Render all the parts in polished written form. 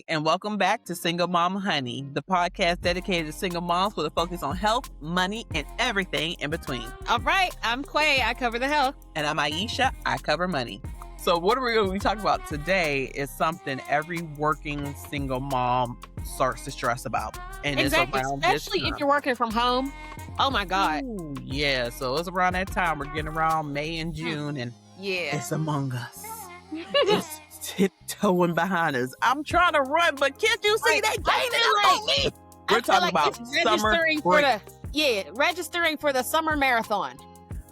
And welcome back to Single Mom Honey, the podcast dedicated to single moms with a focus on health, money, and everything in between. All right, I'm Quay. I cover the health. And I'm Aisha. I cover money. So what are we going to be talking about today is something every working single mom starts to stress about. And Exactly, it's around especially this if time. you're working from home. Oh my God. Ooh, yeah, so it's around that time. We're getting around May and June, and Yeah. it's among us. It's tiptoeing behind us. I'm trying to run, but can't you see Right. they I gaining feel on me? I We're feel talking like about it's summer registering for break. registering for the summer marathon.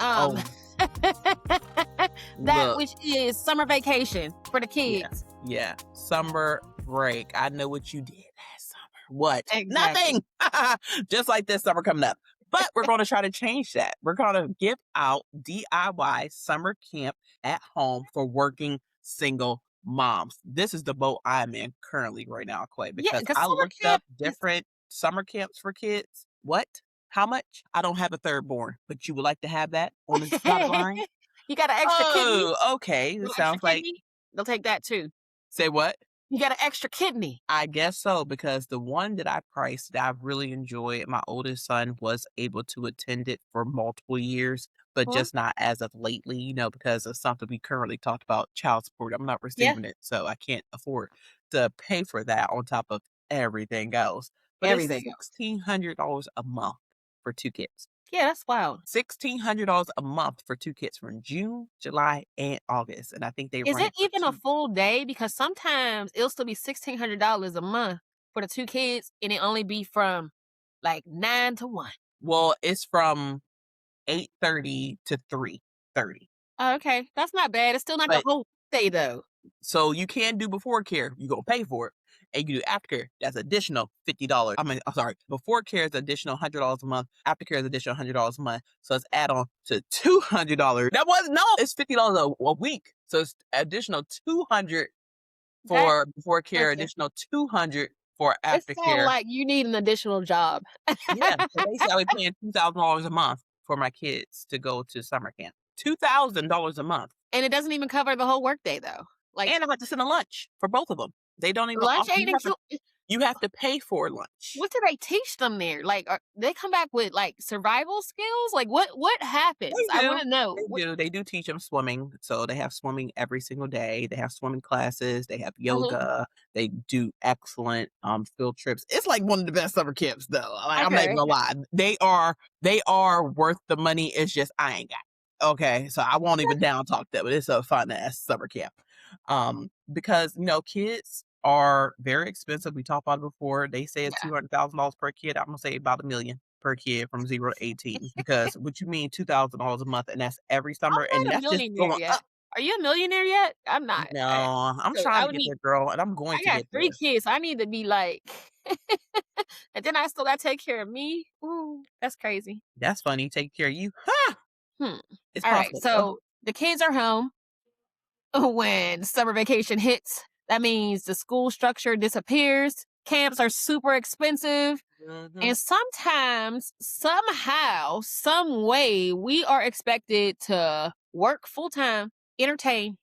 Oh, That look, which is summer vacation for the kids. yeah, summer break. I know what you did last summer. What? Exactly. Nothing. Just like this summer coming up. But we're going to try to change that. We're going to give out DIY summer camp at home for working single moms. This is the boat I'm in currently right now, Quay, Yeah, because because I summer looked camp up is different summer camps for kids. What? How much? I don't have a third born, but you would like to have that on the dotted line? you got an extra kidney? Oh, okay. It Little extra sounds like, kidney? They'll take that too. say what? You got an extra kidney. I guess so, because the one that I priced that I really enjoyed, my oldest son was able to attend it for multiple years, but Huh? just not as of lately, because of something we currently talked about, child support. I'm not Yeah, receiving it, so I can't afford to pay for that on top of everything else. But it's everything else. $1,600 a month for 2 kids. Yeah, that's wild. $1,600 a month for 2 kids from June, July, and August, and I think they Is ran it it for even a 2. full day? Because sometimes it'll still be $1,600 a month for the 2 kids, and it only be from like 9 to 1. Well, it's from 8:30 to 3:30. Oh, okay, that's not bad. It's still not the But whole day though. so you can do before care, you're gonna pay for it. And you do aftercare, that's additional $50. I'm sorry, before care is additional $100 a month, aftercare is additional $100 a month. So it's add on to $200. That was no, it's $50 a week. So it's additional 200 That for before care, listen, additional 200 for it sounds aftercare. like you need an additional job. Yeah, so basically I was paying $2,000 a month for my kids to go to summer camp. $2,000 a month. And it doesn't even cover the whole workday though. Like And I had to send a lunch for both of them. They don't even lunch offer ain't included. you have to pay for lunch. What do they teach them there? Like, they come back with like survival skills? Like, what happens? They I do. want to know. They do. They do teach them swimming. So they have swimming every single day. They have swimming classes. They have Mhm. yoga. They do excellent field trips. It's like one of the best summer camps though. Like, I'm not even Okay. gonna lie. They are worth the money. It's just I ain't got it. Okay. So I won't even down talk that, but it's a fun ass summer camp. Because kids are very expensive. We talked about it before. They say it's Yeah. $200,000 per kid. I'm gonna say about $1 million per kid from 0 to 18. Because what you mean $2,000 a month, and that's every summer, I'm and not a that's just millionaire going yet. up. Are you a millionaire yet? I'm not. No, I'm So trying I to would get need. there, girl, and I'm going I to got get 3 there. kids. I need to be like, and then I still got to take care of me. Ooh, that's crazy. That's funny. Take care of you. Ha! Hmm. It's All right. possible. So the kids are home when summer vacation hits. That means the school structure disappears. Camps are super expensive. Mhm. And sometimes, somehow, some way, we are expected to work full time, entertain,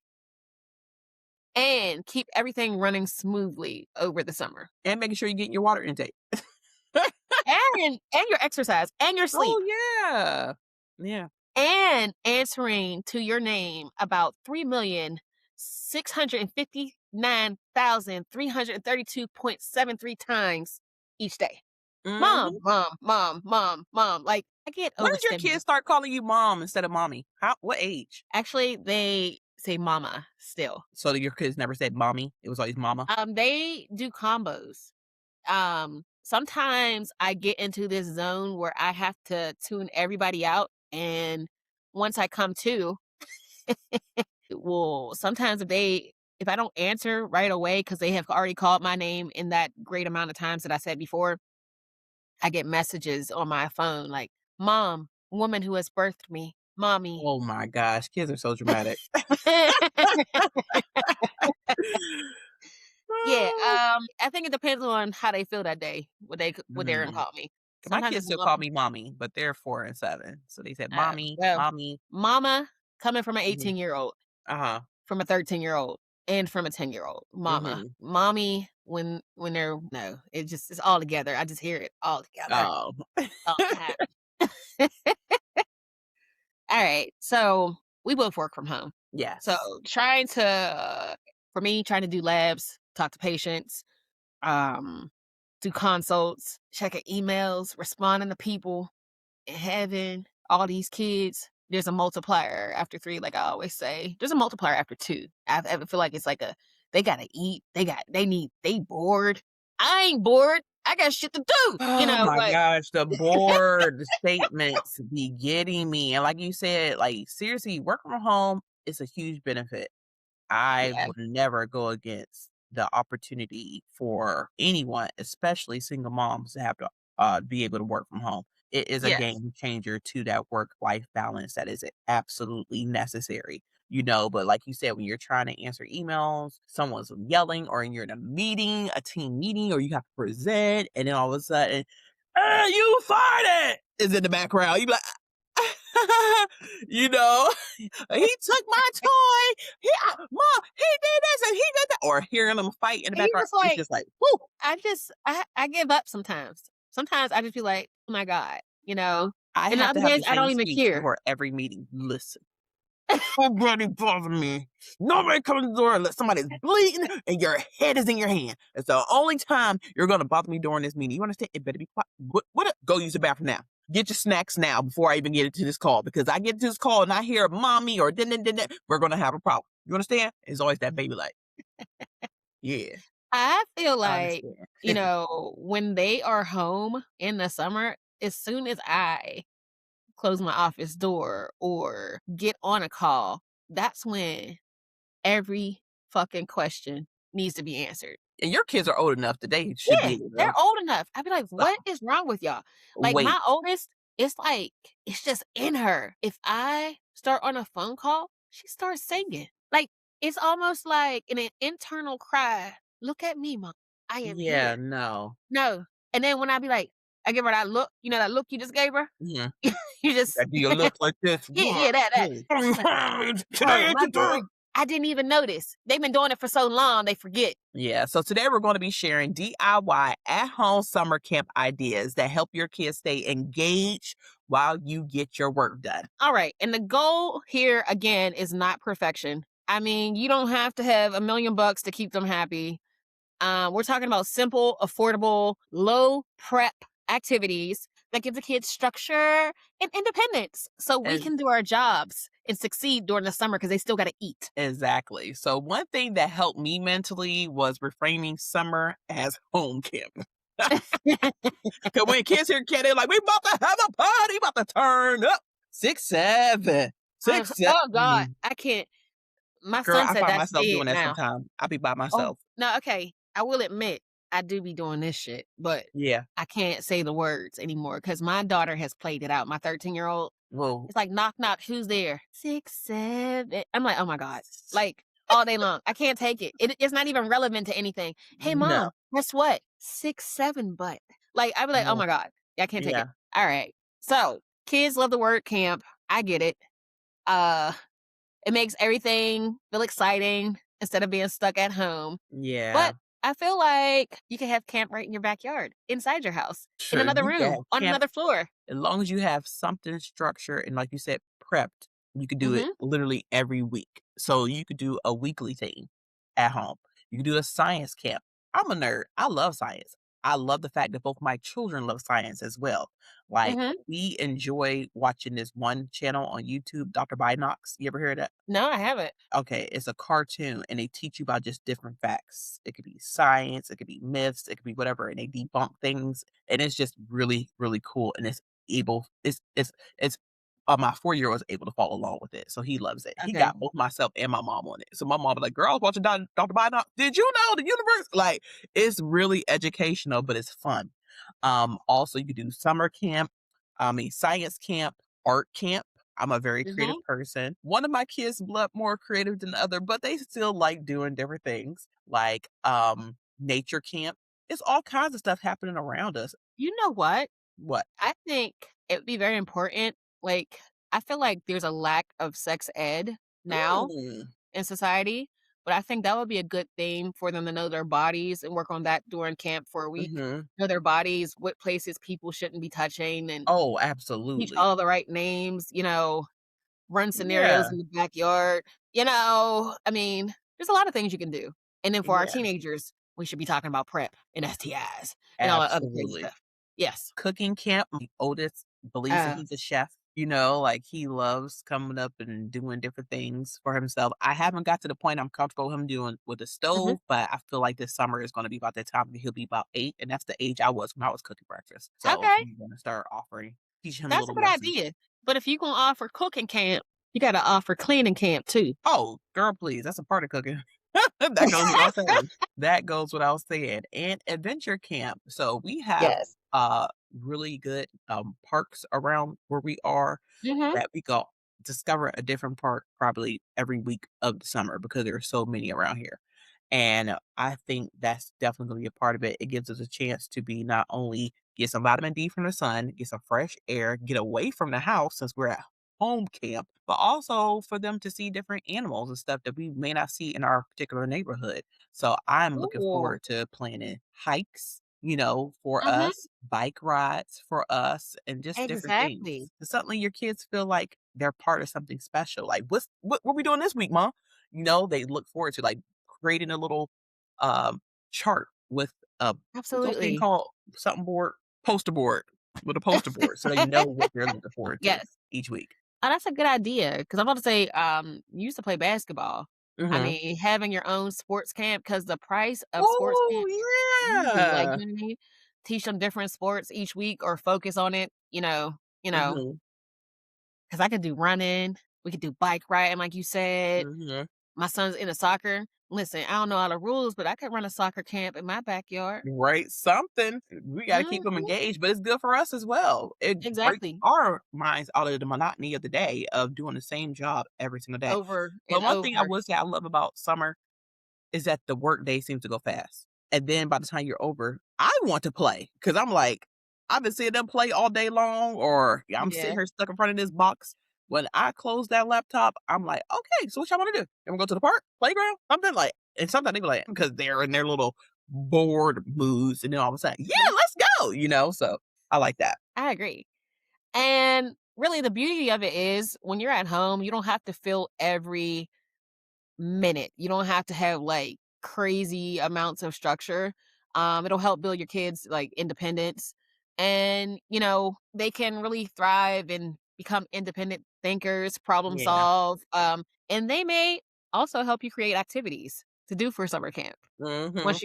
and keep everything running smoothly over the summer. And making sure you're getting your water intake. And your exercise and your sleep. Oh yeah. Yeah. And answering to your name about 3,659,332.73 times each day. Mom, Mhm. mom, mom, mom, mom. Like, I get When did your overstimulated. kids start calling you mom instead of mommy? What age? Actually, they say mama still. So your kids never said mommy. It was always mama. They do combos. Sometimes I get into this zone where I have to tune everybody out, and once I come to, well, sometimes if I don't answer right away because they have already called my name in that great amount of times that I said before, I get messages on my phone like, "Mom, woman who has birthed me, mommy." Oh my gosh, kids are so dramatic. Yeah, I think it depends on how they feel that day, what they're gonna Mm. call me. My Sometimes kids it's still mom. call me mommy, but they're 4 and 7. So they said mommy, Well, mommy. mama coming from an Mhm. 18-year-old, Uh-huh. from a 13-year-old. and from a 10-year-old. Mama. Mhm. Mommy, when they're no, it's all together. I just hear it all together Oh. all the time. Alright, so we both work from home. So Yes. trying to for me, trying to do labs, talk to patients, um, do consults, checking emails, responding to people, and having all these kids, there's a multiplier after 3, like I always say. There's a multiplier after 2. I feel like it's like a they gotta eat, they bored. I ain't bored. I got shit to do, Oh my like gosh, the board statements be getting me. And like you said, like seriously, work from home is a huge benefit. I yeah, would never go against the opportunity for anyone, especially single moms, to have to be able to work from home. It is a yes. game changer to that work life balance that is absolutely necessary. But like you said, when you're trying to answer emails, someone's yelling, or you're in a meeting, a team meeting, or you have to present, and then all of a sudden, you farted is in the background. You be like, you know, he took my toy. Mom, he did this and he did that. Or hearing them fight in the And you background. just It's like just like, whoo, I give up sometimes. Sometimes I just be like, "Oh my god," I And the have other to have days, the I same don't even speech care. before every meeting. Listen, nobody bother me. Nobody come to the door unless somebody's bleeding and your head is in your hand. It's the only time you're going to bother me during this meeting. You understand? It better be quiet. Go use the bathroom now. Get your snacks now before I even get into this call. Because I get to this call and I hear mommy or din, we're going to have a problem. You understand? It's always that baby like, yeah, I feel I like, understand. when they are home in the summer, as soon as I close my office door or get on a call, that's when every fucking question needs to be answered. And your kids are old enough that they should Yeah, be able they're to old enough. I'd be like, "What is wrong with y'all?" Like, wait. my oldest, it's like it's just in her. If I start on a phone call, she starts singing. Like, it's almost like an internal cry, "Look at me, mom. I am Yeah, here." no. No. And then when I be like I give her that look, that look you just gave her? Mhm. You just Do you look like this? yeah, that. She's like, "Oh, Today my today. God. I didn't even notice. They've been doing it for so long, they forget." Yeah, so today we're going to be sharing DIY at home summer camp ideas that help your kids stay engaged while you get your work done. All right. And the goal here again is not perfection. I mean, you don't have to have $1,000,000 to keep them happy. We're talking about simple, affordable, low prep activities that give the kids structure and independence so we And can do our jobs and succeed during the summer because they still got to eat. exactly. So one thing that helped me mentally was reframing summer as home camp. Cause when kids hear camp, they're like, "We about to have a party, about to turn up." 6, 7, Uh, 6, oh God, 7. I can't. My Girl, son I said find that's myself dead doing that now. sometimes. I be by Oh myself. no, okay. I will admit I do be doing this shit, but Yeah. I can't say the words anymore because my daughter has played it out. My 13-year-old, Well, it's like knock knock, who's there? 6, 7. I'm like, oh my god, like all day long. I can't take it. It's not even relevant to anything. Hey no. mom, guess what? 6, 7, but like I'd be like, oh No. my god, I can't take it. Yeah. All right, so kids love the word camp. I get it. Uh, it makes everything feel exciting instead of being stuck at home. Yeah. But I feel like you can have camp right in your backyard, inside your house, in Sure, another you can room, have on camp another floor. as long as you have something structured and, like you said, prepped. You could do it Mhm, literally every week. So you could do a weekly thing at home. You could do a science camp. I'm a nerd. I love science. I love the fact that both my children love science as well. Like mhm. we enjoy watching this one channel on YouTube, Dr. Binox. You ever heard of that? No, I haven't. Okay, it's a cartoon and they teach you about just different facts. It could be science, it could be myths, it could be whatever, and they debunk things. And it's just really, really cool. And it's my 4-year-old is able to follow along with it. So he loves it. He Okay. got both myself and my mom on it. So my mom was like, girl, I was watching Dr. Binoc. Did you know the universe? Like it's really educational, but it's fun. Also you could do summer camp, science camp, art camp. I'm a very creative Mhm. person. One of my kids a lot more creative than the other, but they still like doing different things like nature camp. It's all kinds of stuff happening around us. You know what? What? I think it would be very important, like, I feel like there's a lack of sex ed now Mm, in society. But I think that would be a good thing for them to know their bodies and work on that during camp for a week. Mhm. Know their bodies, what places people shouldn't be touching, and Oh, teach absolutely. all the right names, run scenarios Yeah. in the backyard. I mean, there's a lot of things you can do. And then for our Yeah. teenagers, we should be talking about PrEP and STIs and all that other crazy Absolutely. stuff. Yes. Cooking camp, my oldest believes that Uh, he's a chef, like, he loves coming up and doing different things for himself. I haven't got to the point I'm comfortable with him doing with a mhm. stove, but I feel like this summer is gonna be about that time that he'll be about 8, and that's the age I was when I was cooking breakfast. So, Okay, I'm gonna start offering teaching him that's a little good lessons. idea. But if you gonna offer cooking camp, you gotta offer cleaning camp too. Oh, girl, please, that's a part of cooking. That goes without saying. That goes without saying. And adventure camp. So we have Yes. really good parks around where we are Mhm. that we go discover a different park probably every week of the summer because there are so many around here. And I think that's definitely going to be a part of it. It gives us a chance to be not only get some vitamin D from the sun, get some fresh air, get away from the house since we're at home camp, but also for them to see different animals and stuff that we may not see in our particular neighborhood. So I'm looking Ooh. forward to planning hikes, for Mhm. us, bike rides for us, and just different things. Exactly. It's something your kids feel like they're part of something special. Like, what we doing this week, mom? They look forward to like creating a little chart with what's those thing Absolutely. called? Something board, poster board with a poster board, so they know what they're looking forward to Yes. each week. Oh, that's a good idea. Because 'cause I'm about to say, you used to play basketball. I Mhm. mean, having your own sports camp, because the price of sports camp, Oh, ooh, like, yeah. you know what I mean? Teach them different sports each week or focus on it, Mhm, because I could do running, we could do bike riding, like you said. mhm. My son's into soccer. Listen, I don't know all the rules, but I could run a soccer camp in my backyard. Right, something. We gotta keep them Mhm. engaged, but it's good for us as well. It breaks Exactly. our minds out of the monotony of the day of doing the same job every single day. Over But and one thing I over. would say I love about summer is that the work day seems to go fast. And then by the time you're over, I want to play because 'cause I'm like, I've been seeing them play all day long, or yeah, I'm sitting Yeah. here stuck in front of this box. When I close that laptop, I'm like, "Okay, so what y'all wanna do? You wanna go to the park, playground?" Something like and sometimes they be like, because they're in their little bored moods, and then all of a sudden, "Yeah, Mhm. let's go," So, I like that. I agree. And really, the beauty of it is when you're at home, you don't have to fill every minute. You don't have to have like crazy amounts of structure. It'll help build your kids like independence. And, they can really thrive and become independent thinkers, problem Yeah. solve. And they may also help you create activities to do for summer camp. Mhm. Once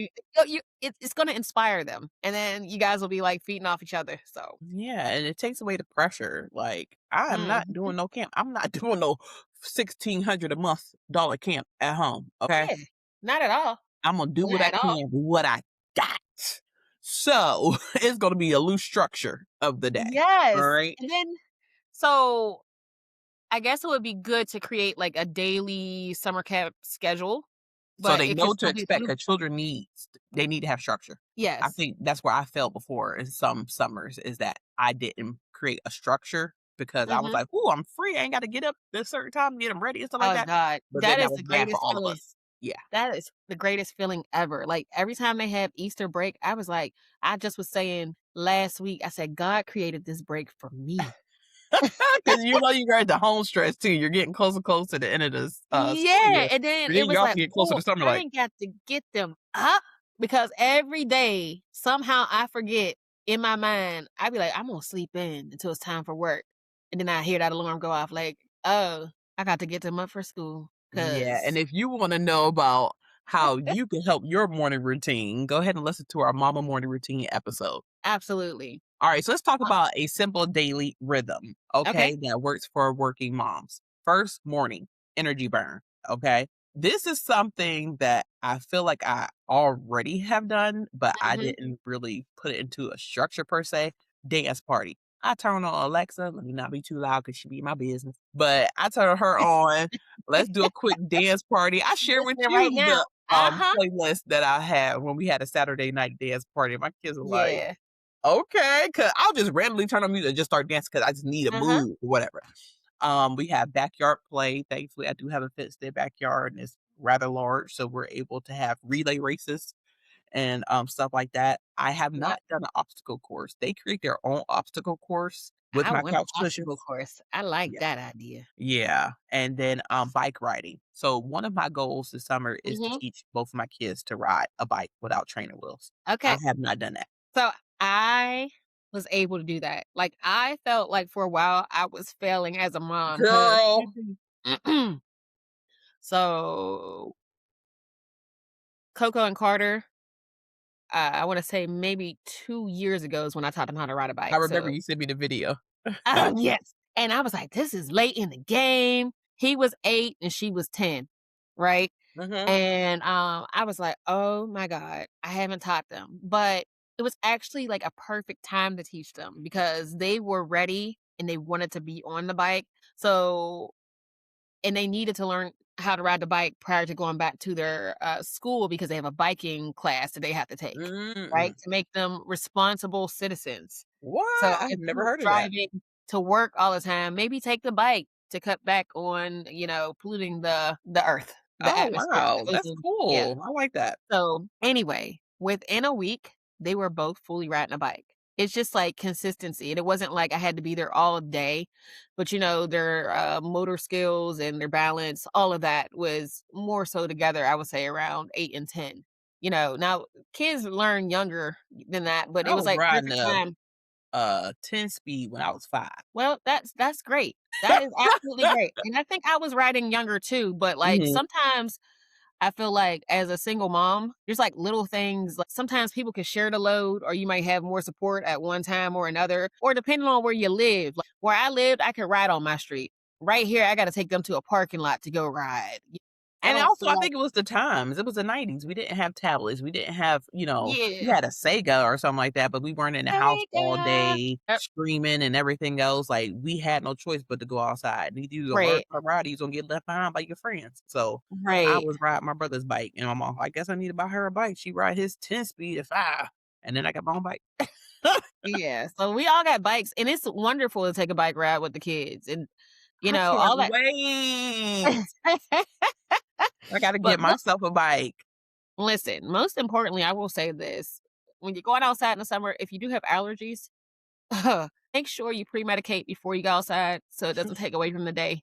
it's going to inspire them, and then you guys will be like feeding off each other. So, Yeah, and it takes away the pressure. Like, I am not mhm. doing no camp. I'm not doing no 1,600 a month dollar camp at home. Okay. Yeah, not at all. I'm gonna do what Not I at all. can with what I got. So it's gonna be a loose structure of the day. All Yes. right. And then, so I guess it would be good to create like a daily summer camp schedule, So but they it can know to still be expect loose. that children they need to have structure. I Yes. think that's where I felt before in some summers is that I didn't create a structure because I was Mhm. like, "Ooh, I'm free. I ain't got to get up this certain time to get them ready and stuff like Oh that." god, But then that that is was the bad for greatest all of feeling. us. Yeah. That is the greatest feeling ever. Like, every time they have Easter break, I was like, I just was saying last week, I said, "God created this break for me." Because you're at the home stretch too. You're getting closer and closer to the end of this school Yeah, year. and then And it then you was also like, get closer "Oh, to summer, I like, ain't got to get them up," because every day, somehow I forget in my mind, I be like, "I'm gonna sleep in until it's time for work." And then I hear that alarm go off like, "Oh, I got to get them up for school." yeah. And 'Cause if you want to know about how you can help your morning routine, go ahead and listen to our Mama Morning Routine episode. absolutely. All right, so let's talk Uh, about a simple daily rhythm, okay. okay, that works for working moms. First, morning energy burn, okay? This is something that I feel like I already have done, but I Mhm. didn't really put it into a structure per se. Dance party. I turn on Alexa. Let me not be too loud because she be in my business. But I turn her on. Let's do a quick dance party. I share with Listening right you now. the Uh-huh. playlist that I had when we had a Saturday night dance party. My kids were like, Yeah. okay, cause 'cause I'll just randomly turn on music and just start dancing because I just need a Uh-huh. move or whatever. We have backyard play. Thankfully, I do have a fenced in backyard, and it's rather large, so we're able to have relay races and, stuff like that. I have Yep. not done an obstacle course. They create their own obstacle course with I my want an couch obstacle cushions. course. I like Yeah. that idea. Yeah, and then, bike riding. So one of my goals this summer is to Mhm. teach both of my kids to ride a bike without training wheels. I Okay. have not done that. So I was able to do that. Like, I felt like for a while I was failing as a mom because Girl. so Coco and Carter, I wanna say maybe 2 years ago is when I taught them how to ride a I bike, remember so you sent me the video. yes, and I was like, "This is late in the game." He was 8 and she was 10, right? Mhm. And, I was like, "Oh my god, I haven't taught them." But it was actually, like, a perfect time to teach them because they were ready and they wanted to be on the bike. So and they needed to learn how to ride the bike prior to going back to their, school because they have a biking class that they have to take, right? Mm. To make them responsible citizens. So What? I've instead never of heard of that. driving to work all the time, maybe take the bike to cut back on, polluting the earth, the Oh, atmosphere, wow. the That's ozone. Yeah. cool. I like that. So, anyway, within a week, they were both fully riding a bike. It's just, like, consistency, and it wasn't like I had to be there all day, but, their, motor skills and their balance, all of that was more so together, I would say, around 8 and 10. Now kids learn younger than that, but it I was, was like, riding perfect a, time. 10 speed when I was 5. Well, that's great. That is absolutely great, and I think I was riding younger too, but, like, Mhm. sometimes I feel like as a single mom, there's like little things like sometimes people can share the load or you might have more support at one time or another, or depending on where you live. Like where I lived, I could ride on my street. Right here, I got to take them to a parking lot to go ride. I And don't also, feel I like, think it was the times. It was the '90s. We didn't have tablets. We didn't have, we yeah, had a Sega or something like that, but we weren't in the there house you all go. day screaming and everything else. Like, we had no choice but to go outside. Either you gonna learn Right, how to ride or you gonna get left behind by your friends. So, I right. was riding my brother's bike, and my mom, "I guess I need to buy her a bike." She ride his 10 speed at 5, and then I got my own bike. Yeah. So we all got bikes and it's wonderful to take a bike ride with the kids and, I can't all that. wait. I gotta But get myself a bike. listen, most importantly, I will say this. When you're going outside in the summer, if you do have allergies, make sure you pre-medicate before you go outside so it doesn't take away from the day.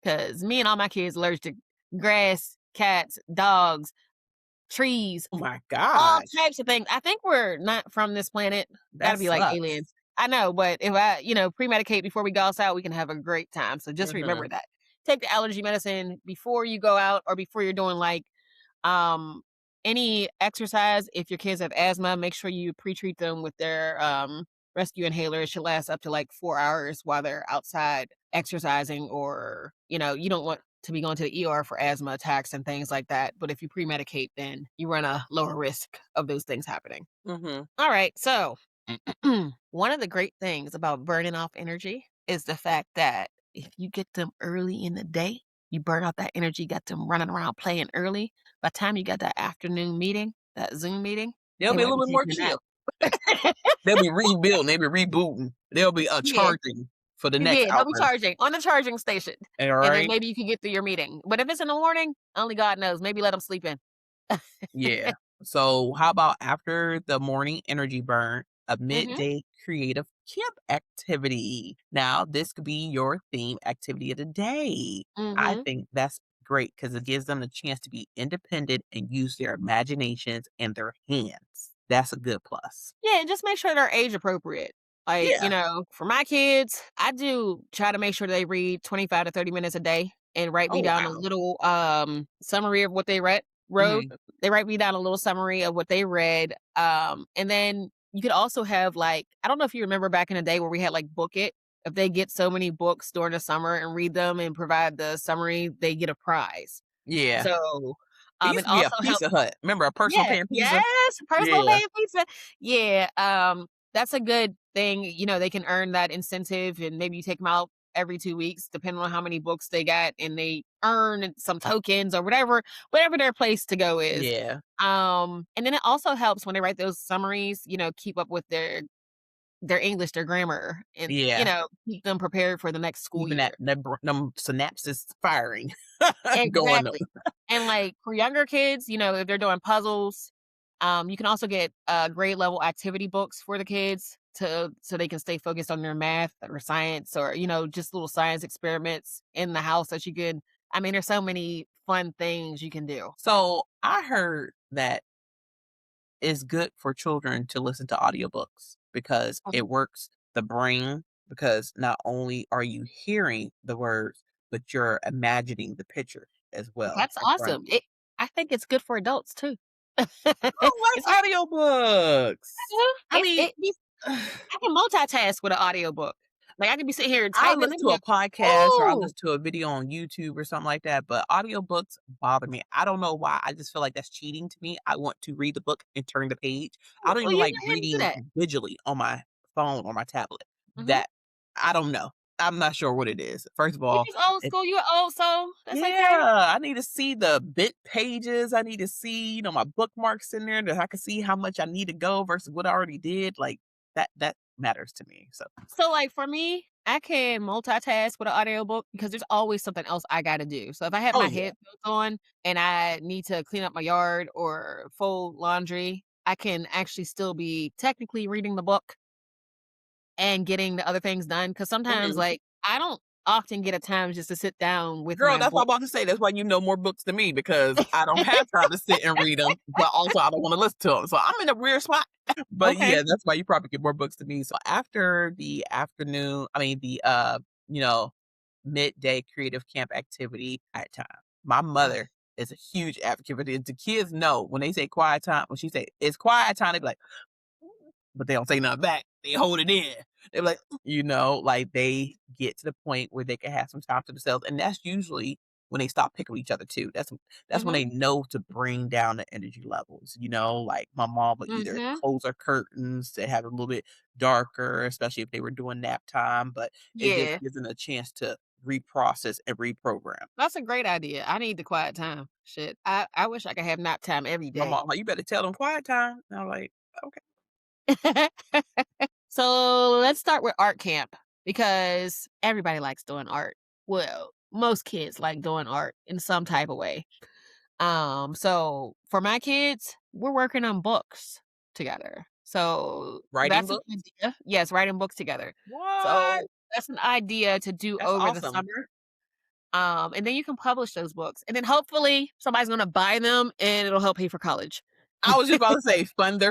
Cause me and all my kids allergic to grass, cats, dogs, trees, Oh my all gosh. types of things. I think we're not from this planet. Gotta That be like sucks. aliens. I know, but if I, pre-medicate before we go outside, we can have a great time. So just remember Mhm. that. Take the allergy medicine before you go out or before you're doing like um, any exercise, if your kids have asthma, make sure you pre-treat them with their rescue inhaler. It should last up to like 4 hours while they're outside exercising, or you don't want to be going to the ER for asthma attacks and things like that. But if you pre-medicate, then you run a lower risk of those things happening. Mhm. All right, so one of the great things about burning off energy is the fact that if you get them early in the day, you burn out that energy, got them running around playing early. By the time you got that afternoon meeting, that Zoom meeting, They'll they be a might be little bit more taking a chill. nap. They'll be rebuilding, they'll be rebooting. They'll be, Yeah, charging for the next yeah, they'll be hour. charging on the charging station, and then Alright? maybe you can get through your meeting. But if it's in the morning, only God knows. Maybe let them sleep in. Yeah. So, how about after the morning energy burn, a Mhm, midday creative camp activity? Now, this could be your theme activity of the day. I mhm. think that's great because it gives them the chance to be independent and use their imaginations and their hands. That's a good plus. Yeah, and just make sure they're age appropriate. Like, Yeah. for my kids, I do try to make sure they read 25 to 30 minutes a day and write me Oh, down a wow. little summary of what they wrote. Mhm. They write me down a little summary of what they read. And then you could also have like, I don't know if you remember back in the day where we had like book it. If they get so many books during the summer and read them and provide the summary, they get a prize. Yeah. So It used it to be a also helps. Pizza Hut. Remember a personal Yeah, pan pizza? yes, personal Yeah. pan pizza. Yeah, that's a good thing, they can earn that incentive and maybe you take them out every 2 weeks depending on how many books they got and they earn some tokens or whatever their place to go is. Yeah. And then it also helps when they write those summaries, keep up with their their English, their grammar, and, Yeah. keep them prepared for the next school Keeping that year. them synapses firing, going on. Exactly. And, like, for younger kids, if they're doing puzzles, you can also get, grade level activity books for the kids so they can stay focused on their math or science or, just little science experiments in the house that you could I mean, there's so many fun things you can do. So, I heard that it's good for children to listen to audiobooks because Mhm. it works the brain, because not only are you hearing the words, but you're imagining the picture as well That's in front of awesome. you. I think it's good for adults too. I It's like audiobooks. I it's mean, it I can multitask with an audiobook. Like, I can be sitting here I typing listen and to be a like, podcast or I "Ooh." listen to a video on YouTube or something like that, but audiobooks bother me. I don't know why. I just feel like that's cheating to me. I want to read the book and turn the page. I don't Well, even you like go ahead and do reading that. visually on my phone or my tablet. Mhm. That I don't know. I'm not sure what it is. First of You all, just old it school, you an old soul. That's okay. yeah, I need to see the bit pages. I need to see, my bookmarks in there that I can see how much I need to go versus what I already did. Like that matters to me. So, So, like, for me, I can multitask with an audiobook because there's always something else I gotta do. So if I have oh my yeah, headphones on and I need to clean up my yard or fold laundry, I can actually still be technically reading the book and getting the other things done. Because sometimes, mhm. like, I don't often get a time just to sit down with Girl, my that's what I'm book. about to say. That's why you know more books than me because I don't have time to sit and read them, but also I don't want to listen to them. So I'm in a weird spot. But Okay. yeah, that's why you probably get more books than me. So after the afternoon, I mean you know, midday creative camp activity at time. My Uh, mother is a huge advocate for this. The kids know when they say quiet time, when she say it's quiet time, they be like, but they don't say nothing back. They hold it in. They're like, like they get to the point where they can have some time to themselves. And that's usually when they stop picking with each other too. That's when mhm, they know to bring down the energy levels. Like my mom would either mhm. close her curtains to have it a little bit darker, especially if they were doing nap time, but it just Yeah, gives them a chance to reprocess and reprogram. that's a great idea. I need the quiet time. Shit, I wish I could have nap time every My day. mom, like, you better tell them quiet time. And I'm like, okay. So let's start with art camp because everybody likes doing art. Well, most kids like doing art in some type of way. So for my kids, we're working on books together. So Writing that's an books? idea. Yes, writing books together. What? So that's an idea to do That's over the awesome. summer. And then you can publish those books. And then hopefully somebody's gonna buy them and it'll help pay for college. I was just about to say fund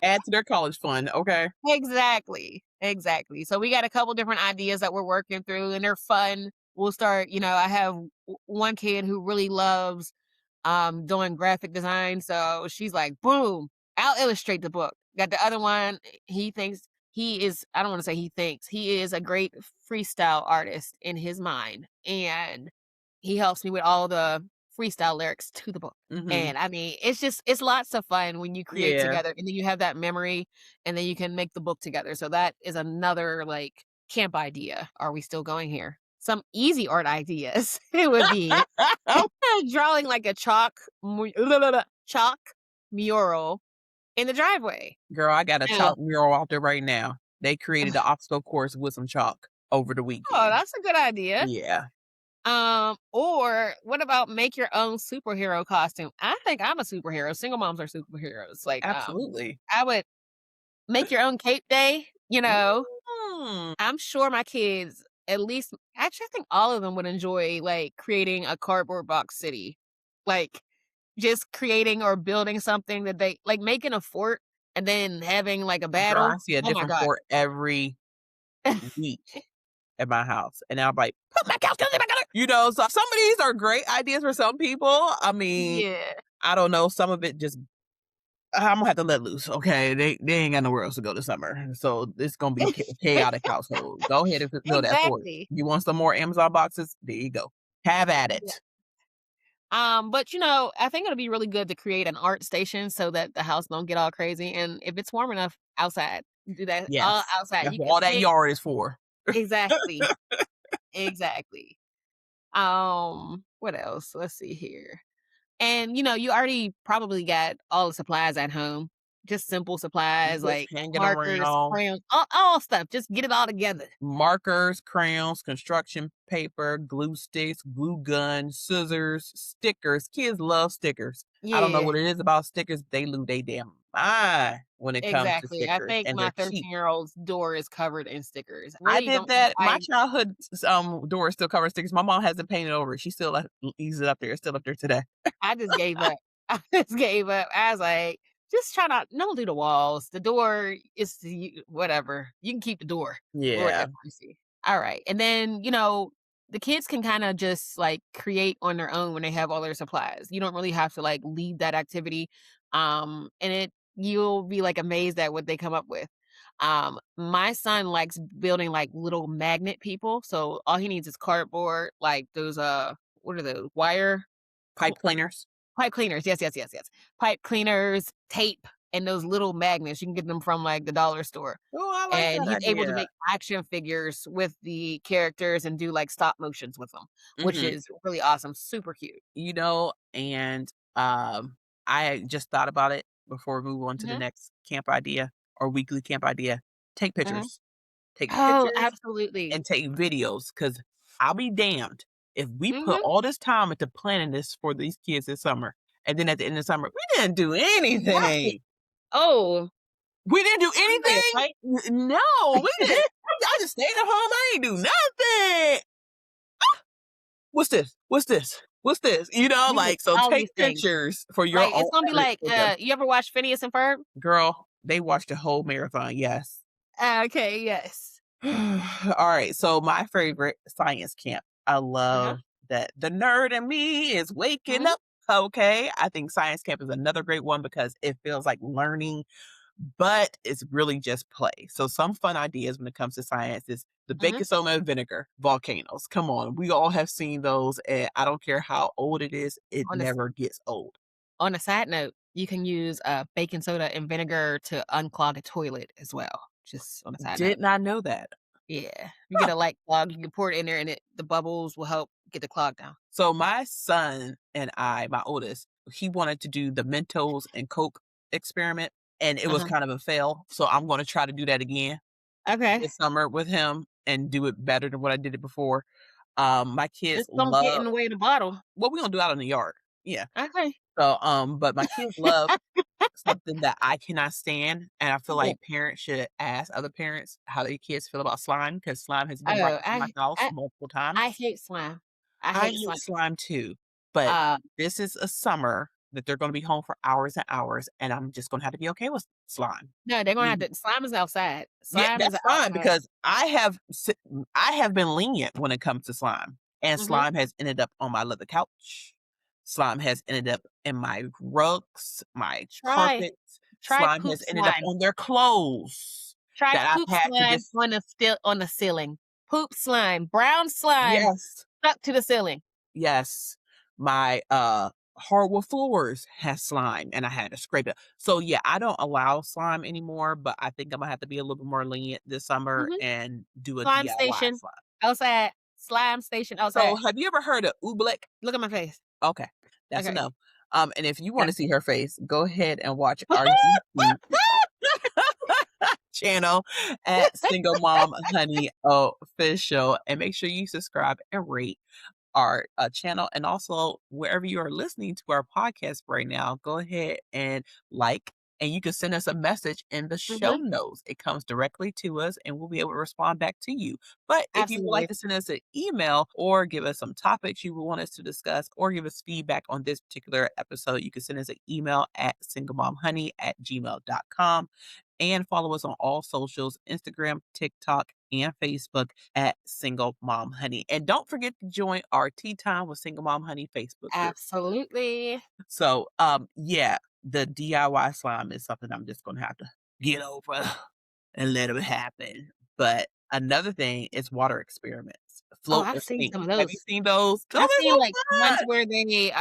add to their college fund, okay. Exactly, exactly. So we got a couple different ideas that we're working through and they're fun. We'll start, I have one kid who really loves doing graphic design. So she's like, boom, I'll illustrate the book. Got the other one, he thinks he is, I don't want to say he thinks, he is a great freestyle artist in his mind. And he helps me with all the freestyle lyrics to the book. Mhm. And I mean, it's lots of fun when you create Yeah. together and then you have that memory and then you can make the book together. So that is another like camp idea. Are we still going here? Some easy art ideas. It would be drawing like a chalk mural in the driveway. Girl, I got a Yeah. chalk mural out there right now. They created an obstacle course with some chalk over the Oh, weekend. that's a good idea. Yeah, Or what about make your own superhero costume? I think I'm a superhero. Single moms are superheroes. Like, absolutely. I would make your own cape day, Mm. I'm sure my kids, at least actually, I think all of them would enjoy, like, creating a cardboard box city. Like, just creating or building something that they like, making a fort and then having, like, a Girl, I battle. see a Oh my different god. fort every week at my house, and I'm like, "Put my couch back on it." So some of these are great ideas for some people. I mean, Yeah. I don't know, some of it just Imma have to let loose, okay? They ain't got nowhere else to go this summer, so it's gonna be a chaotic household. Go ahead and fulfill that for it. Exactly. You want some more Amazon boxes? There you go. Have at Yeah. it. But, I think it'll be really good to create an art station so that the house don't get all crazy, and if it's warm enough, outside. Do that all Yes. outside. That's You what can all that sit. yard is for. Exactly. Exactly. What else? Let's see here. And, you already probably got all the supplies at home just simple supplies Just like hanging markers, around. crayons, all stuff. Just get it all together. Markers, crayons, construction paper, glue sticks, glue gun, scissors, stickers. Kids love stickers. I don't know Yeah, what it is about stickers. They lose they damn mind when it comes to exactly. I stickers, think and my they're cheap. 13-year-old's door is covered in stickers. I Really did don't that. My I childhood door is still covered stickers. My mom hasn't painted over it. She still leaves it up there. It's still up there today. I just gave up. I just gave up. I was like, just try not don't do the walls. The door is whatever. You can keep the door or Yeah. whatever you see. All right. And then, the kids can kind of just like create on their own when they have all their supplies. You don't really have to like lead that activity. And you'll be like amazed at what they come up with. My son likes building like little magnet people. So all he needs is cardboard, like those what are those? Wire Pipe cleaners. pipe cleaners. Yes, yes, yes, yes. Pipe cleaners, tape, and those little magnets. You can get them from like the dollar store. Oh, I like And that he's able to idea. make action figures with the characters and do like stop motions with them, which Hmm. is really awesome. Super cute. And I just thought about it before we move on to the Hmm. next camp idea or weekly camp idea. Take Hmm. pictures. Take Oh, pictures absolutely. and take videos because I'll be damned if we put Hmm. all this time into planning this for these kids this summer. And then at the end of the summer, we didn't do Right. anything. Oh, We didn't do I'm ready to anything. fight. No, we didn't. I just stayed at home. I ain't do nothing. What's this? What's this? What's this? You did So all take these things. pictures for your Like own it's gonna be memory like, with them. you ever watch Phineas and Ferb? Girl, they watched the whole marathon. Yes. Okay, yes. All right. So my favorite science camp. I Uh-huh. love that the nerd in me is waking Hmm. up. Okay. I think science camp is another great one because it feels like learning, but it's really just play. So some fun ideas when it comes to science is the Hmm. baking soda and vinegar volcanoes. Come on. We all have seen those. And I don't care how old it is. It On a never gets old. On a side note, you can use baking soda and vinegar to unclog a toilet as well. Just on a side note. Did not know that. Yeah. You get a light clog, you can pour it in there and the bubbles will help get the clog down. So my son and my oldest, he wanted to do the Mentos and Coke experiment, and it was Uh-huh. kind of a fail. So I'm going to try to do that again Okay. this summer with him and do it better than what I did it before. My kids Just don't get in love the way of the bottle. what we gonna do out in the yard. Yeah. Okay. So but my kids love something that I cannot stand, and I feel like parents should ask other parents how their kids feel about slime because slime has been brought Oh, to my house multiple I times. hate slime. I I hate hate slime. slime too, but Uh, this is a summer that they're gonna be home for hours and hours, and I'm just gonna have to be okay with slime. no, they're gonna have Mm, to slime is outside. yeah, Slime is that's fine outside. because I have been lenient when it comes to slime, and Mhm. slime has ended up on my leather couch. Slime has ended up in my rugs, my Try carpets. try Slime poop has ended up slime. on their clothes Try that poop I've had to slime just on the ceiling. Poop slime, brown slime yes. stuck to the ceiling. Yes. My, hardwood floors has slime, and I had to scrape it. So, yeah, I don't allow slime anymore, but I think Imma have to be a little bit more lenient this summer Mhm. and do a Slime DIY station slime. outside. Slime station So, outside. have you ever heard of Oobleck? Look at my face. Okay, that's Okay. enough. And if you Yeah. wanna see her face, go ahead and watch our YouTube channel at Single Mom Honey Official, and make sure you subscribe and rate our channel, and also wherever you are listening to our podcast right now, go ahead and like, and you can send us a message in the show Mhm. notes. It comes directly to us and we'll be able to respond back to you. But if you would like Absolutely. to send us an email or give us some topics you would want us to discuss or give us feedback on this particular episode, you can send us an email at singlemomhoney@gmail.com, and follow us on all socials, Instagram, TikTok, and Facebook at Single Mom Honey. And don't forget to join our Tea Time with Single Mom Honey Facebook group. Absolutely. So, yeah, the DIY slime is something I'm just gonna have to get over and let it happen. But another thing is water experiments. Oh, Float I've or seen sink. some of Have you those. seen those? Those I've are seen so like ones fun. where they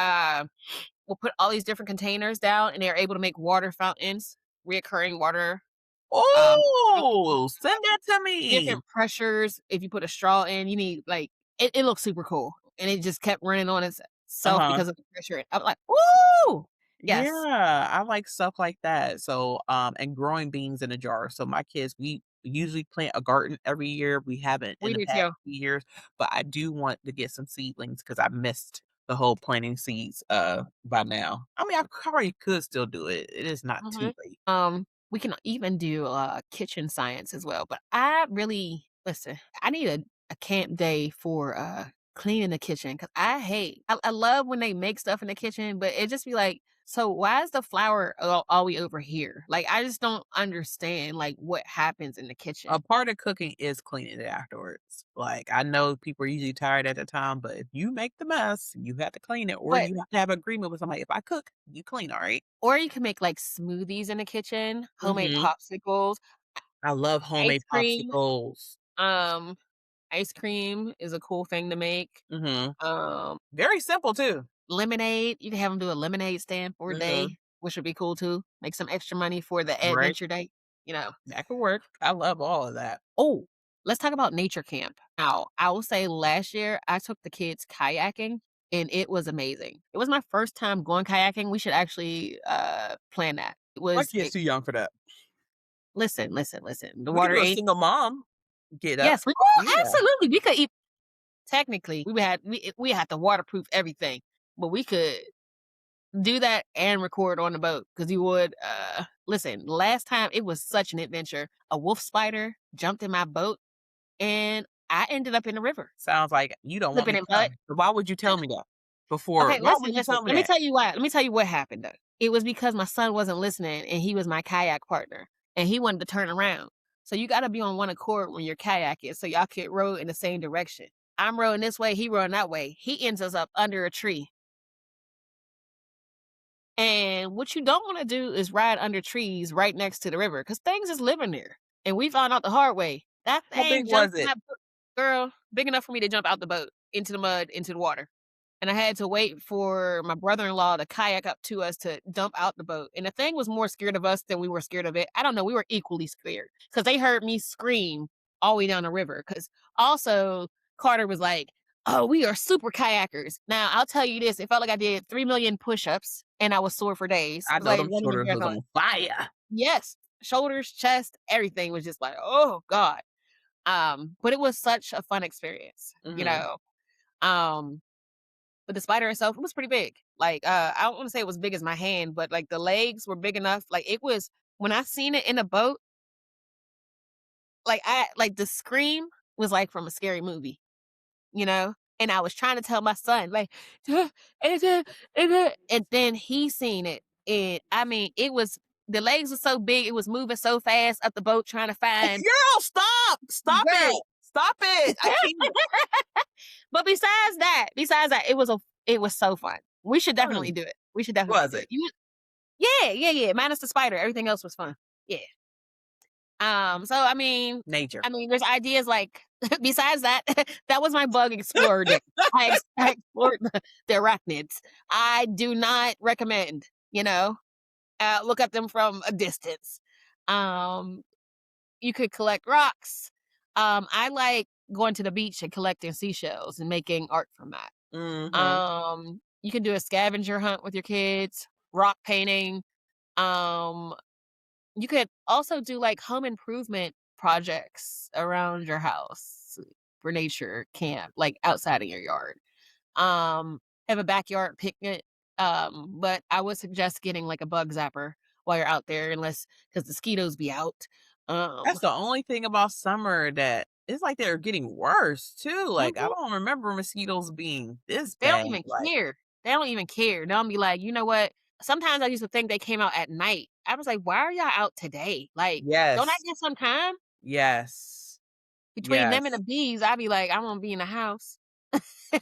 will put all these different containers down and they're able to make water fountains, reoccurring water fountains, Oh, send that to me. different pressures. If you put a straw in, you need like it looks super cool. And it just kept running on itself Uh-huh. because of the pressure. I'm like, ooh. Yes, Yeah, I like stuff like that. So, and growing beans in a jar. So my kids, we usually plant a garden every year. We haven't in we the do past too. few years, but I do want to get some seedlings because I missed the whole planting seeds by now. I mean, I probably could still do it. It is not too Mhm. late. We can even do, kitchen science as well, but I really listen, I need a camp day for, cleaning the kitchen because I love when they make stuff in the kitchen, but it just be like, "So why is the flour always over here?" Like, I just don't understand, like, what happens in the kitchen. A part of cooking is cleaning it afterwards. Like, I know people are usually tired at the time, but if you make the mess, you have to clean it, or But you have to have agreement with somebody. If I cook, you clean, all right? or you can make, like, smoothies in the kitchen, homemade Mhm. popsicles, I love ice homemade cream. popsicles. Um, Ice cream is a cool thing to make. Mhm. Um Very simple too. Lemonade, you can have them do a lemonade stand for a Mhm. day, which would be cool too. Make some extra money for the Right? adventure day, you know. That could work. I love all of that. Oh, let's talk about nature camp. Now, I will say last year I took the kids kayaking and it was amazing. It was my first time going kayaking. We should actually plan that. My kid's It, too young for that. listen. The We could water do a ain't single mom get up. yes, we oh, Yeah. absolutely. We could eat technically we had to waterproof everything, but we could do that and record on the boat because you would listen, last time it was such an adventure. A wolf spider jumped in my boat and I ended up in the river, Sounds like you don't want flipping me in to mud. come. So why would you tell me that before? Okay, Why would you listen. tell me Let me that? tell you why. Let me tell you what happened though. It was because my son wasn't listening and he was my kayak partner and he wanted to turn around. So you gotta be on one accord when you're kayaking so y'all can row in the same direction. I'm rowing this way, he rowing that way. He ends us up under a tree. And what you don't wanna do is ride under trees right next to the river, cause things is living there, and we found out the hard way. That How big thing was jumped in it? that boat girl, big enough for me to jump out the boat, into the mud, into the water, and I had to wait for my brother-in-law to kayak up to us to dump out the boat, and the thing was more scared of us than we were scared of it. I don't know, we were equally scared, cause they heard me scream all the way down the river. Cause also, Carter was like, "Oh, we are super kayakers." Now, I'll tell you this, it felt like I did 3,000,000 push-ups, and I was sore for days. It I was know like them running a shoulders was marathon. on fire. Yes, shoulders, chest, everything was just like, "Oh god." But it was such a fun experience, you Mhm. know? Um, but the spider itself, it was pretty big. Like, I don't wanna say it was big as my hand, but, like, the legs were big enough. Like, it was when I seen it in a boat, like, the scream was, like, from a scary movie. You know? And I was trying to tell my son, like, "Is it?" And then he seen it. And I mean, it was the legs were so big, it was moving so fast up the boat trying to find Girl, stop! Stop it! girl. Stop it! I can't. But besides that, it was so fun. We should definitely Mm, do it. We should definitely was do it. it? Yeah. Minus the spider. Everything else was fun. Yeah. So Nature. I mean, there's ideas like besides that, that was my bug explorer day. I explored the arachnids. I do not recommend, look at them from a distance. Um, you could collect rocks. I like going to the beach and collecting seashells and making art from that. Mhm. You can do a scavenger hunt with your kids, rock painting. Um, you could also do, like, home improvement projects around your house for nature camp, like, outside of your yard. Um, have a backyard picnic, but I would suggest getting, like, a bug zapper while you're out there unless because mosquitoes be out. Um That's the only thing about summer that it's like they're getting worse too. Like, I Mhm. don't remember mosquitoes being this They don't bad. even Like, care. They don't even care. They'll be like, "You know what?" Sometimes I used to think they came out at night. I was like, "Why are y'all out today? Like, don't I yes, get some time?" yes, Between them and the yes. bees, I'd be like, "I wanna be in the house."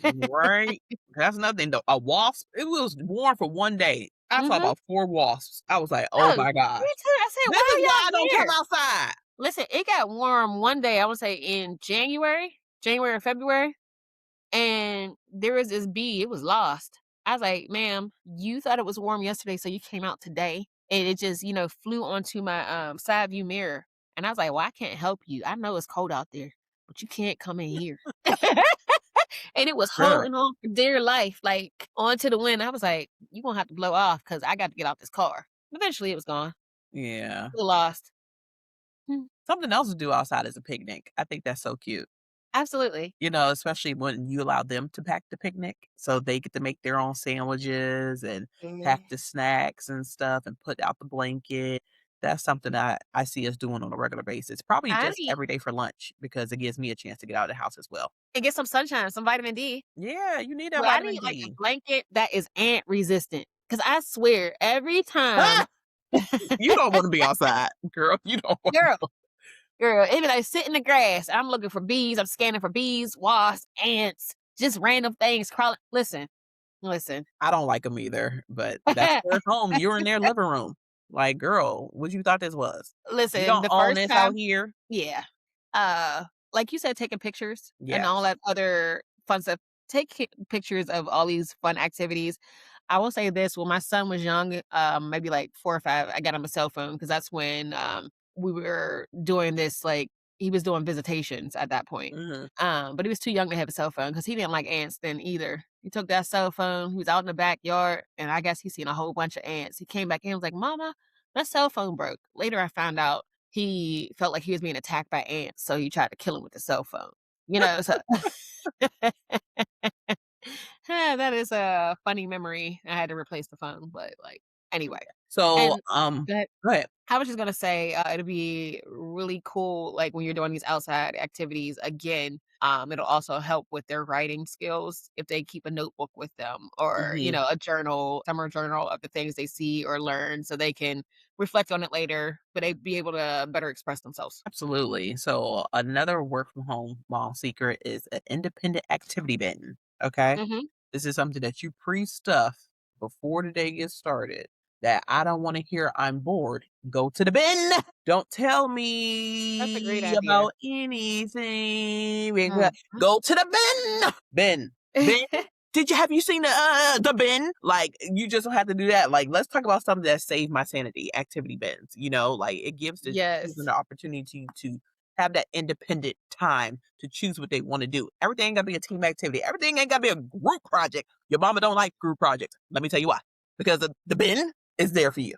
Right? That's nothing though. A wasp, it was warm for one day. I saw Mhm. about 4 wasps. I was like, "Oh Oh, my me gosh. too. I said, This is "Why why are I don't y'all come here?" outside." Listen, it got warm one day, I wanna say in January or February, and there was this bee, it was lost. I was like, "Ma'am, you thought it was warm yesterday, so you came out today, and it just, flew onto my, side view mirror." And I was like, "Well, I can't help you. I know it's cold out there, but you can't come in here." And it was Sure. holding on for dear life, like, onto the wind. I was like, "You gonna have to blow off because I got to get out this car." Eventually, it was gone. Yeah. Still lost. Hmm, Something else to do outside is a picnic. I think that's so cute. absolutely. You know, especially when you allow them to pack the picnic, so they get to make their own sandwiches and Yeah. pack the snacks and stuff and put out the blanket. That's something I see us doing on a regular basis, probably I just need every day for lunch because it gives me a chance to get out of the house as well. to get some sunshine, some vitamin D. Yeah, you need that But I vitamin need, like, a D. blanket that is ant resistant. Cause I swear every time You don't wanna be outside, girl. You don't wanna girl, girl, it be like, sit in the grass. I'm looking for bees. I'm scanning for bees, wasps, ants, just random things crawling. Listen, listen. I don't like them either, but that's their home. You're in their living room. Like, "Girl, what you thought this was? We Listen, don't the own first this out time here." yeah. Uh, like you said, taking pictures and all Yes. that other fun stuff. Pictures of all these fun activities. I will say this: when my son was young, maybe like 4 or 5, I got him a cell phone because that's when we were doing this. Like he was doing visitations at that point. Mhm. But he was too young to have a cell phone because he didn't like ants then either. He took that cell phone. He was out in the backyard, and I guess he seen a whole bunch of ants. He came back in and was like, "Mama, my cell phone broke." Later, I found out he felt like he was being attacked by ants, so he tried to kill him with the cell phone. You know, so that is a funny memory. I had to replace the phone, but, like anyway. So, And that go ahead. I was just gonna say, it'll be really cool, like, when you're doing these outside activities, again, it'll also help with their writing skills if they keep a notebook with them or, Mhm. a journal, summer journal of the things they see or learn so they can reflect on it later, but they'd be able to better express themselves. Absolutely. So, another work from home mall secret is an independent activity bin, okay? Mhm. This is something that you pre-stuff before the day gets started that I don't wanna hear I'm bored. Go to the bin. Don't tell That's a great me idea. about anything. Mhm. Go to the bin. Bin. Bin. Have you seen the bin? Like, you just don't have to do that. Like, let's talk about something that saved my sanity, activity bins, like, it gives the children Yes. the opportunity to have that independent time to choose what they wanna do. Everything ain't gotta be a team activity. Everything ain't gotta be a group project. Your mama don't like group projects. Let me tell you why. Because the bin is there for you.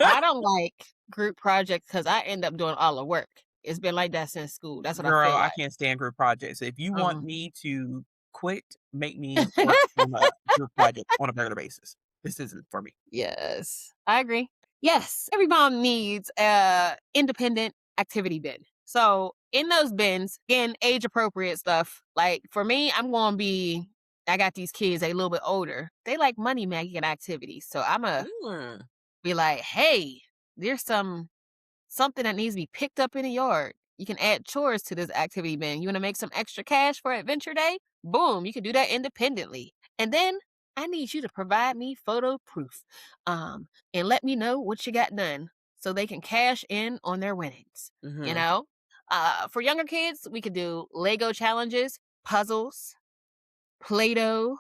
I don't like group projects because I end up doing all the work. It's been like that since school. That's what I Girl, feel I like. can't stand group projects. If you want Um me to quit, make me work on a group project on a regular basis. This isn't for me. Yes, I agree. Yes, every mom needs a independent activity bin. So in those bins, again, age appropriate stuff. Like for me, I got these kids, they a little bit older. They like money making activities. So I'ma Mm. be like, hey, there's something that needs to be picked up in the yard. You can add chores to this activity bin. You want to make some extra cash for Adventure Day? Boom, you can do that independently. And then I need you to provide me photo proof. And let me know what you got done so they can cash in on their winnings. You Mhm. know? For younger kids, we could do Lego challenges, puzzles, Play-Doh,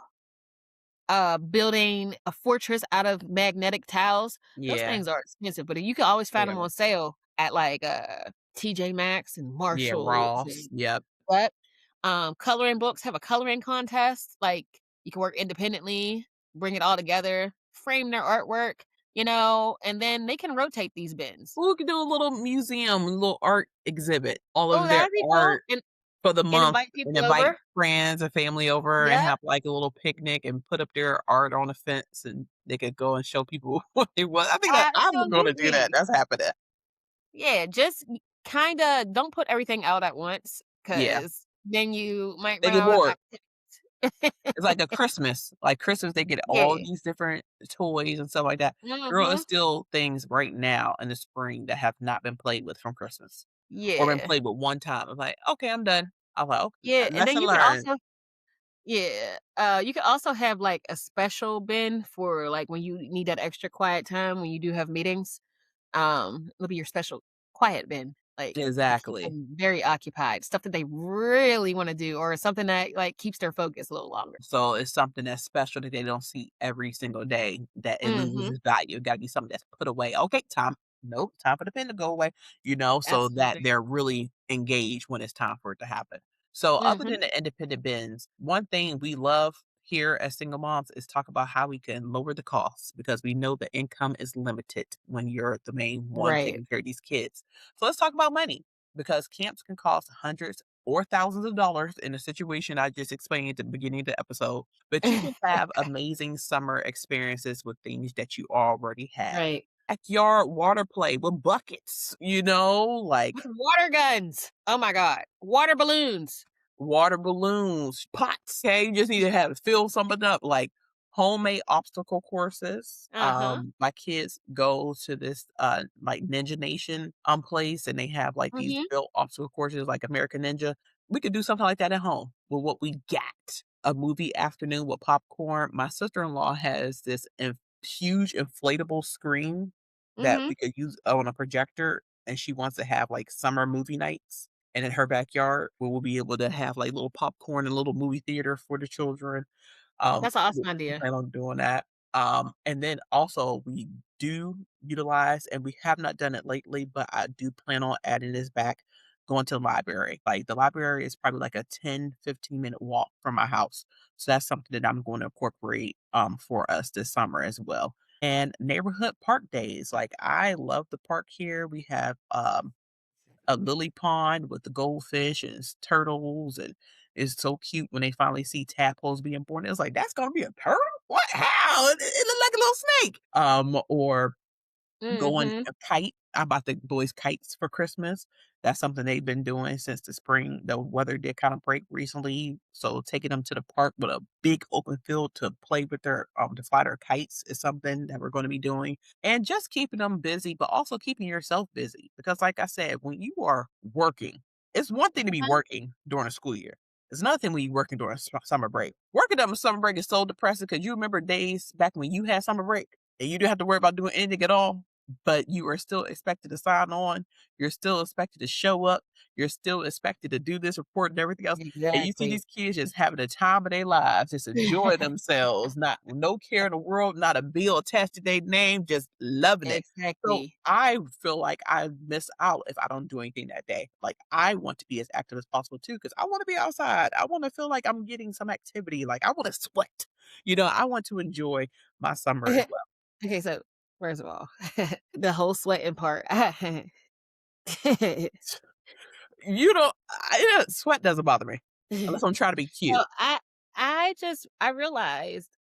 building a fortress out of magnetic tiles. Those Yeah. things are expensive, but you can always They find them are. on sale at like TJ Maxx and Yeah, Marshalls Ross. and Yep. what. Coloring books have a coloring contest. Like you can work independently, bring it all together, frame their artwork, and then they can rotate these bins. Well, we could do a little museum, a little art exhibit, all Oh, of their that'd be cool. art for the And month invite and people invite over. friends and family over and Yeah, have, like, a little picnic and put up their art on the fence, and they could go and show people what it was. I think that I'm gonna do that. absolutely. That's happening. Yeah, just kinda don't put everything out at once, Yeah. cause then you might They run get out of bored. activities. It's like a Christmas. Like Christmas, they get all Yeah. these different toys and stuff like that. Girl, it's Mhm. still things right now in the spring that have not been played with from Christmas or been Yeah. played with one time. I'm like, "Okay, I'm done." I'm like, "Okay, Yeah, and then lesson learned." you could also have, like, a special bin for, like, when you need that extra quiet time when you do have meetings. It'll be your special quiet bin, like, to keep Exactly. them very occupied, stuff that they really wanna do or something that, like, keeps their focus a little longer. So it's something that's special that they don't see every single day that it loses Mhm. its value. It gotta be something that's put away. Okay, time. Nope, time for the pen to go away, so that Absolutely. they're really engaged when it's time for it to happen. So other Mhm. than the independent bins, one thing we love here as single moms is talk about how we can lower the costs because we know the income is limited when you're the main one Right. taking care of these kids. So let's talk about money because camps can cost hundreds or thousands of dollars in a situation I just explained at the beginning of the episode, but you can have amazing summer experiences with things that you already have. Right. Backyard water play with buckets, like With water guns. Oh my god. Water balloons. water balloons, pots. Okay, you just need to have fill something up like homemade obstacle courses. Uh-huh. My kids go to this like Ninja Nation place and they have like these Mhm. built obstacle courses like American Ninja. We could do something like that at home with what we got. A movie afternoon with popcorn. My sister-in-law has this huge inflatable screen that Mhm. we could use on a projector and she wants to have like summer movie nights and in her backyard, we will be able to have, like, little popcorn and little movie theater for the children. That's an awesome We idea. plan on doing that. And then also we do utilize and we have not done it lately, but I do plan on adding this back, going to the library. Like, the library is probably like a 10-15 minute walk from my house. So that's something that I'm going to incorporate, for us this summer as well. And neighborhood park days, like, I love the park here. We have, a lily pond with the goldfish and turtles, and it's so cute when they finally see tadpoles being born. It's like, "That's gonna be a turtle? What? How? It looked like a little snake." Or going Mhm. a kite. I bought the boys kites for Christmas. That's something they've been doing since the spring. The weather did kind of break recently, so taking them to the park with a big open field to play with their to fly their kites is something that we're going to be doing, and just keeping them busy, but also keeping yourself busy because, like I said, when you are working, it's one thing to be Mhm. working during a school year. It's another thing when you're working during summer break. Working during summer break is so depressing because you remember days back when you had summer break and you didn't have to worry about doing anything at all, but you are still expected to sign on. You're still expected to show up. You're still expected to do this report and everything else. And you see Exactly. these kids just having the time of their lives, just enjoy themselves, not no care in the world, not a bill attached to their name, just loving it. So Exactly. I feel like I miss out if I don't do anything that day. Like I want to be as active as possible too, because I want to be outside. I want to feel like I'm getting some activity. Like I want to sweat. I want to enjoy my summer as well. Okay, so first of all, the whole sweating part. Sweat doesn't bother me, unless I'm trying to be cute. Well, I realized,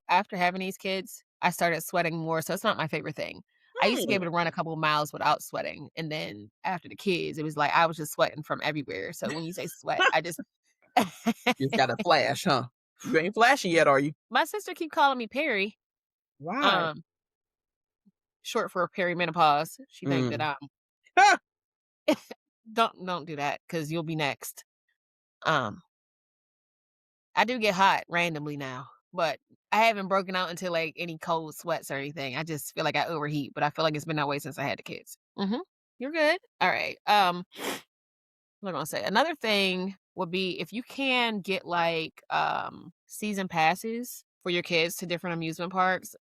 after having these kids, I started sweating more, so it's not my favorite thing. I used to be Hmm, able to run a couple of miles without sweating, and then after the kids, it was like I was just sweating from everywhere. So when you say sweat, I just you just got a flash, huh? You ain't flashing yet, are you? my sister keep calling me Perry, Why? um, short for perimenopause. She think that Mm. I'm don't do that because 'cause you'll be next. Um, I do get hot randomly now, but I haven't broken out into, like, any cold sweats or anything. I just feel like I overheat, but I feel like it's been that way since I had the kids. Mhm. You're good. Alright, what am I gonna say? Another thing would be if you can get, like, season passes for your kids to different amusement parks,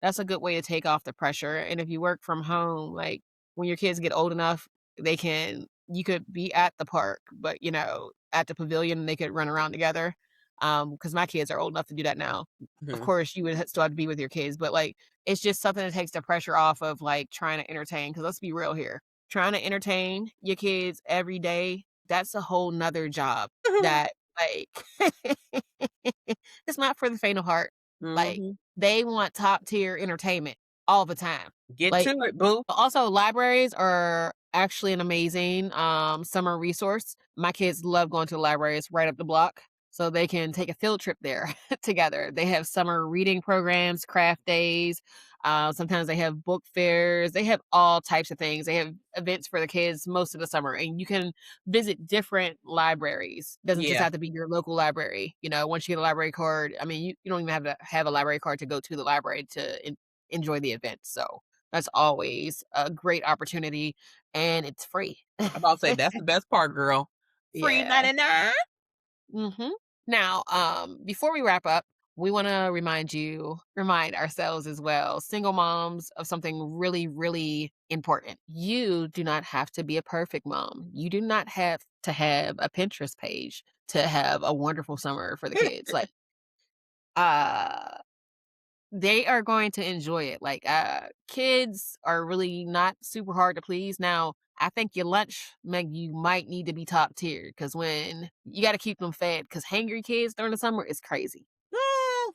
that's a good way to take off the pressure, and if you work from home, like, when your kids get old enough, you could be at the park, but, at the pavilion, and they could run around together, because my kids are old enough to do that now. Of Mhm. course, you would still have to be with your kids, but, like, it's just something that takes the pressure off of, like, trying to entertain. Because 'cause let's be real here. Trying to entertain your kids every day, that's a whole 'nother job that, like it's not for the faint of heart. Like, Mhm. they want top tier entertainment all the time. Get Like, to it, boo. also, libraries are actually an amazing, summer resource. My kids love going to the library, it's right up the block, so they can take a field trip there together. They have summer reading programs, craft days, sometimes they have book fairs, they have all types of things. They have events for the kids most of the summer, and you can visit different libraries. Doesn't just Yeah. have to be your local library, once you get a library card, I mean, you don't even have to have a library card to go to the library to enjoy the event, so that's always a great opportunity, and it's free. I'm about to say that's the best part, girl. Free Yeah. 99. Mhm. Now, before we wrap up, we want to remind ourselves as well, single moms, of something really, really important. You do not have to be a perfect mom. You do not have to have a Pinterest page to have a wonderful summer for the kids. Like, uh, they are going to enjoy it. Like, kids are really not super hard to please. Now, I think your lunch menu might need to be top tier because when you got to keep them fed, because hangry kids during the summer is crazy. Mm,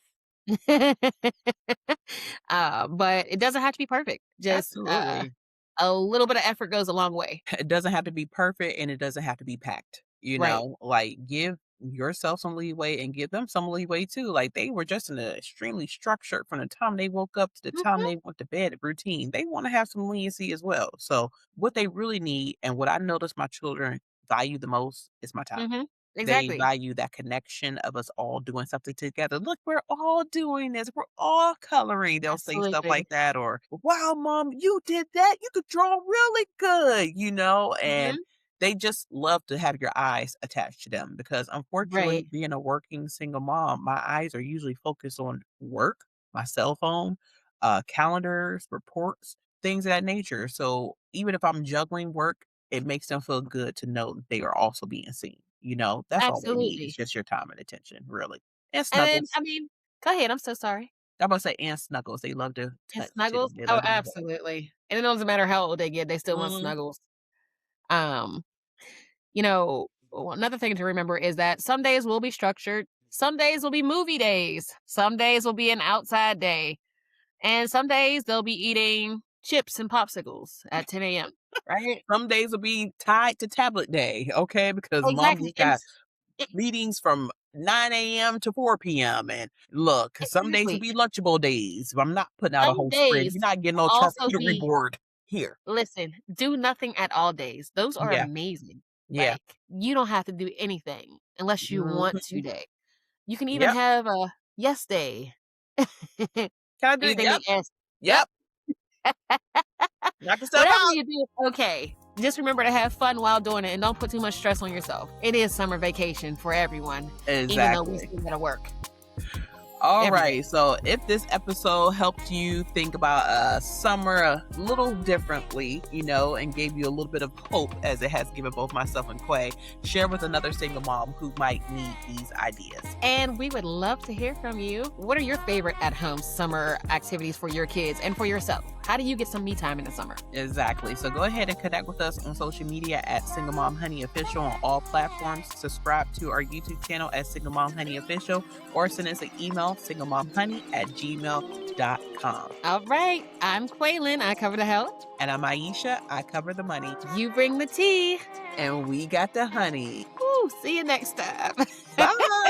But it doesn't have to be perfect. Just absolutely. a little bit of effort goes a long way. It doesn't have to be perfect and it doesn't have to be packed, Right. like give yourself some leeway and give them some leeway too. Like they were just in an extremely structured from the time they woke up to the time Mhm. they went to bed routine. They want to have some leniency as well. So what they really need and what I notice my children value the most is my time. Mhm. They Exactly. value that connection of us all doing something together. "Look, we're all doing this. We're all coloring." They'll say stuff Absolutely. like that or, "Wow, mom, you did that. You could draw really good," and Mhm. they just love to have your eyes attached to them because unfortunately, Right. being a working single mom, my eyes are usually focused on work, my cell phone, calendars, reports, things of that nature. So even if I'm juggling work, it makes them feel good to know that they are also being seen. That's all they need. It's Absolutely. just your time and attention, really. And And then, snuggles. I mean, go ahead. I'm so sorry. I'm about to say and snuggles. They love to And touch too. snuggles? They Oh, love to be hugged. absolutely. And it doesn't matter how old they get, they still want Mhm. snuggles. Um, Another thing to remember is that some days will be structured, some days will be movie days, some days will be an outside day, and some days they'll be eating chips and popsicles at 10 a.m., right? Some days will be tied to tablet day, okay? Because mom Exactly. just got meetings from 9 a.m. to 4 p.m. And look, some days will Exactly. be Lunchable days. If I'm not putting out a Some whole spread, days you're not getting will no also charcuterie be, board here. listen, do nothing at all days. Those are Yeah, amazing. yeah. Like, you don't have to do anything unless you want to Mhm. day. You can even Yep. have a yes day. Can I do Anything yep, that yes. Yep. yep. Knock yourself Whatever out. you do is okay. Just remember to have fun while doing it and don't put too much stress on yourself. It is summer vacation for everyone, even though we Exactly. still gotta work All every day. right. So, if this episode helped you think about summer a little differently, and gave you a little bit of hope as it has given both myself and Quay, share with another single mom who might need these ideas. And we would love to hear from you. What are your favorite at-home summer activities for your kids and for yourself? How do you get some me time in the summer? Exactly. So go ahead and connect with us on social media at Single Mom Honey Official on all platforms. Subscribe to our YouTube channel at Single Mom Honey Official or send us an email, singlemomhoney@gmail.com. All right. I'm Quaylin. I cover the health. And I'm Aisha. I cover the money. You bring the tea. And we got the honey. Woo, see you next time. Bye.